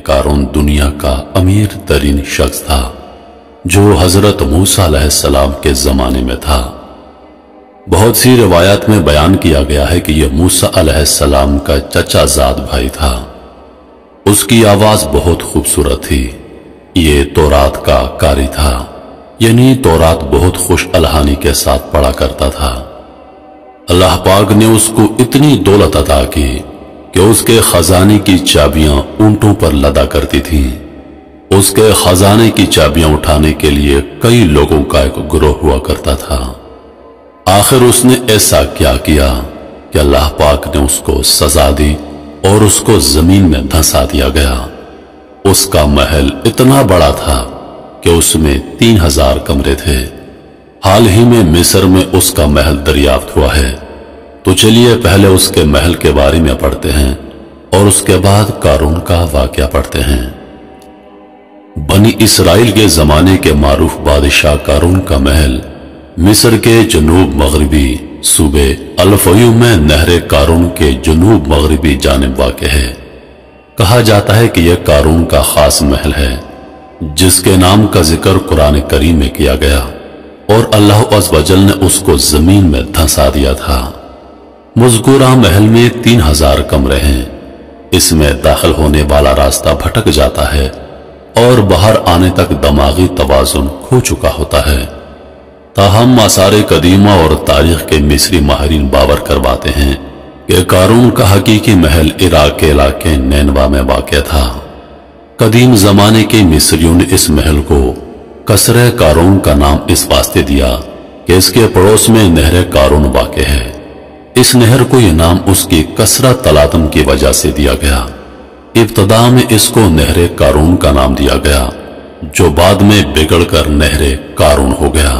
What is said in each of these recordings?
قارون دنیا کا امیر ترین شخص تھا جو حضرت موسیٰ علیہ السلام کے زمانے میں تھا۔ بہت سی روایات میں بیان کیا گیا ہے کہ یہ موسیٰ علیہ السلام کا چچا زاد بھائی تھا۔ اس کی آواز بہت خوبصورت تھی۔ یہ تورات کا قاری تھا، یعنی تورات بہت خوش الحانی کے ساتھ پڑھا کرتا تھا۔ اللہ پاک نے اس کو اتنی دولت عطا کی کہ اس کے خزانے کی چابیاں اونٹوں پر لدا کرتی تھیں۔ اس کے خزانے کی چابیاں اٹھانے کے لیے کئی لوگوں کا ایک گروہ ہوا کرتا تھا۔ آخر اس نے ایسا کیا کہ اللہ پاک نے اس کو سزا دی اور اس کو زمین میں دھنسا دیا گیا۔ اس کا محل اتنا بڑا تھا کہ اس میں 3000 کمرے تھے۔ حال ہی میں مصر میں اس کا محل دریافت ہوا ہے، تو چلیے پہلے اس کے محل کے بارے میں پڑھتے ہیں اور اس کے بعد قارون کا واقعہ پڑھتے ہیں۔ بنی اسرائیل کے زمانے کے معروف بادشاہ قارون کا محل مصر کے جنوب مغربی صوبے الفیوم میں نہر قارون کے جنوب مغربی جانب واقع ہے۔ کہا جاتا ہے کہ یہ قارون کا خاص محل ہے جس کے نام کا ذکر قرآن کریم میں کیا گیا، اور اللہ عز و جل نے اس کو زمین میں دھنسا دیا تھا۔ مذکورہ محل میں 3000 کمرے ہیں۔ اس میں داخل ہونے والا راستہ بھٹک جاتا ہے اور باہر آنے تک دماغی توازن کھو چکا ہوتا ہے۔ تاہم آثار قدیمہ اور تاریخ کے مصری ماہرین باور کرواتے ہیں کہ قارون کا حقیقی محل عراق کے علاقے نینوا میں واقع تھا۔ قدیم زمانے کے مصریوں نے اس محل کو قصرِ قارون کا نام اس واسطے دیا کہ اس کے پڑوس میں نہر قارون واقع ہے۔ اس نہر کو یہ نام اس کی کثرت تلاطم کی وجہ سے دیا گیا۔ ابتدا میں اس کو نہر قارون کا نام دیا گیا، جو بعد میں بگڑ کر نہر قارون ہو گیا۔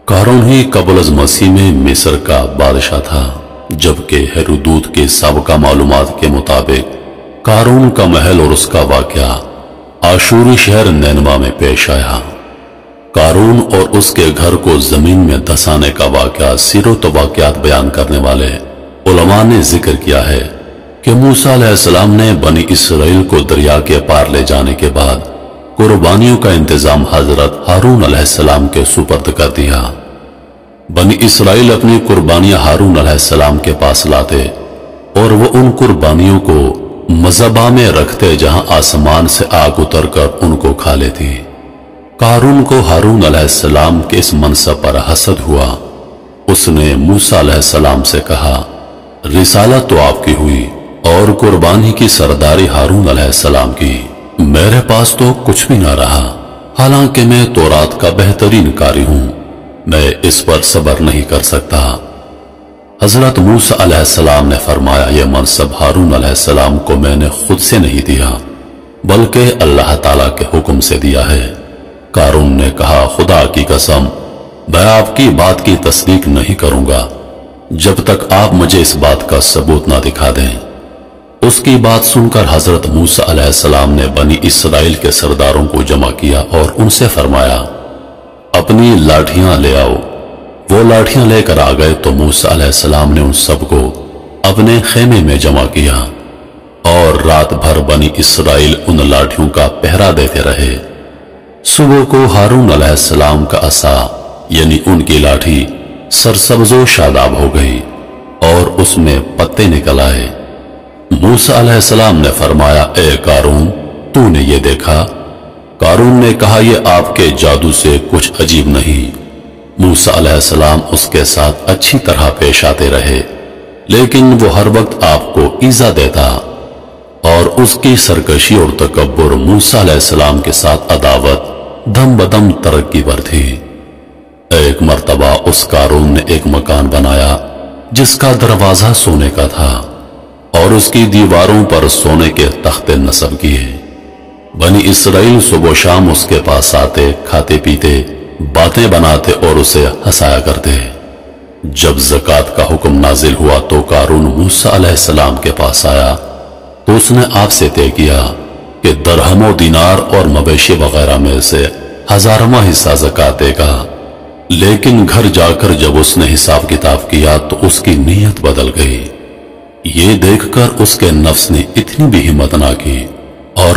قارون ہی قبل از مسیح میں مصر کا بادشاہ تھا، جبکہ ہیرودوت کے سابقہ معلومات کے مطابق قارون کا محل اور اس کا واقعہ آشوری شہر نینوا میں پیش آیا۔ قارون اور اس کے گھر کو زمین میں دھنسانے کا واقعہ سیرت و واقعات بیان کرنے والے علماء نے ذکر کیا ہے کہ موسیٰ علیہ السلام نے بنی اسرائیل کو دریا کے پار لے جانے کے بعد قربانیوں کا انتظام حضرت ہارون علیہ السلام کے سپرد کر دیا۔ بنی اسرائیل اپنی قربانیاں ہارون علیہ السلام کے پاس لاتے اور وہ ان قربانیوں کو مذبح میں رکھتے جہاں آسمان سے آگ اتر کر ان کو کھا لیتی۔ قارون کو ہارون علیہ السلام کے اس منصب پر حسد ہوا۔ اس نے موسیٰ علیہ السلام سے کہا، رسالت تو آپ کی ہوئی اور قربانی کی سرداری ہارون علیہ السلام کی، میرے پاس تو کچھ بھی نہ رہا، حالانکہ میں تورات کا بہترین قاری ہوں، میں اس پر صبر نہیں کر سکتا۔ حضرت موسیٰ علیہ السلام نے فرمایا، یہ منصب ہارون علیہ السلام کو میں نے خود سے نہیں دیا بلکہ اللہ تعالیٰ کے حکم سے دیا ہے۔ قارون نے کہا، خدا کی قسم، میں آپ کی بات کی تصدیق نہیں کروں گا جب تک آپ مجھے اس بات کا ثبوت نہ دکھا دیں۔ اس کی بات سن کر حضرت موسیٰ علیہ السلام نے بنی اسرائیل کے سرداروں کو جمع کیا اور ان سے فرمایا، اپنی لاٹھیاں لے آؤ۔ وہ لاٹھیاں لے کر آ گئے تو موسیٰ علیہ السلام نے ان سب کو اپنے خیمے میں جمع کیا اور رات بھر بنی اسرائیل ان لاٹھیوں کا پہرا دیتے رہے۔ صبح کو ہارون علیہ السلام کا عصا یعنی ان کی لاٹھی سرسبز و شاداب ہو گئی اور اس میں پتے نکل آئے۔ موسیٰ علیہ السلام نے فرمایا، اے قارون، تو نے یہ دیکھا؟ قارون نے کہا، یہ آپ کے جادو سے کچھ عجیب نہیں۔ موسیٰ علیہ السلام اس کے ساتھ اچھی طرح پیش آتے رہے، لیکن وہ ہر وقت آپ کو ایذا دیتا اور اس کی سرکشی اور تکبر موسیٰ علیہ السلام کے ساتھ عداوت دم بدم ترقی پر تھی۔ ایک مرتبہ اس قارون نے ایک مکان بنایا جس کا دروازہ سونے کا تھا اور اس کی دیواروں پر سونے کے تختے نصب کیے۔ بنی اسرائیل صبح و شام اس کے پاس آتے، کھاتے پیتے، باتیں بناتے اور اسے ہنسایا کرتے۔ جب زکوٰۃ کا حکم نازل ہوا تو قارون موسیٰ علیہ السلام کے پاس آیا تو اس نے آپ سے طے کیا کہ درہم و دینار اور مویشی وغیرہ میں سے 1000واں حصہ زکوٰۃ دے گا، لیکن گھر جا کر جب اس نے حساب کتاب کیا تو اس کی نیت بدل گئی۔ یہ دیکھ کر اس کے نفس نے اتنی بھی ہمت نہ کی اور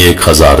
1000